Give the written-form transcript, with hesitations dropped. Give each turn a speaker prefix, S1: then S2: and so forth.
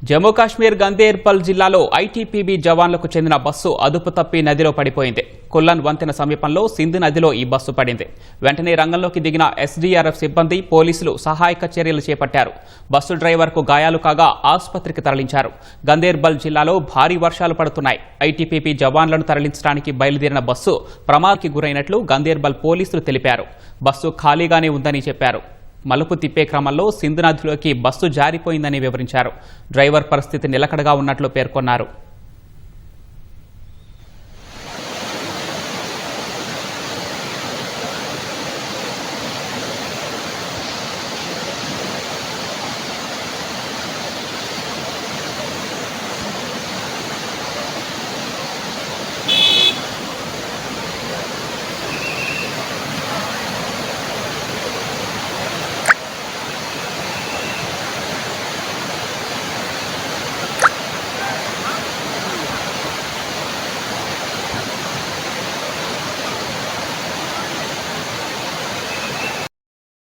S1: జమ్మూ కాశ్మీర్ గందేర్బల్ జిల్లాలో ఐటీపీబీ జవాన్లకు చెందిన బస్సు అదుపు తప్పి నదిలో పడిపోయింది. కుల్లన్ వంతెన సమీపంలో సింధు నదిలో ఈ బస్సు పడింది. వెంటనే రంగంలోకి దిగిన ఎస్డీఆర్ఎఫ్ సిబ్బంది, పోలీసులు సహాయక చర్యలు చేపట్టారు. బస్సు డ్రైవర్కు గాయాలు కాగా ఆసుపత్రికి తరలించారు. గందేర్బల్ జిల్లాలో భారీ వర్షాలు పడుతున్నాయి. ఐటీపీబీ జవాన్లను తరలించడానికి బయలుదేరిన బస్సు ప్రమాదానికి గురైనట్లు గందేర్బల్ పోలీసులు తెలిపారు. బస్సు ఖాళీగానే ఉందని చెప్పారు. మలుపు తిప్పే క్రమంలో సింధు నదిలోకి బస్సు జారిపోయిందని వివరించారు. డ్రైవర్ పరిస్థితి నిలకడగా ఉన్నట్లు పేర్కొన్నారు.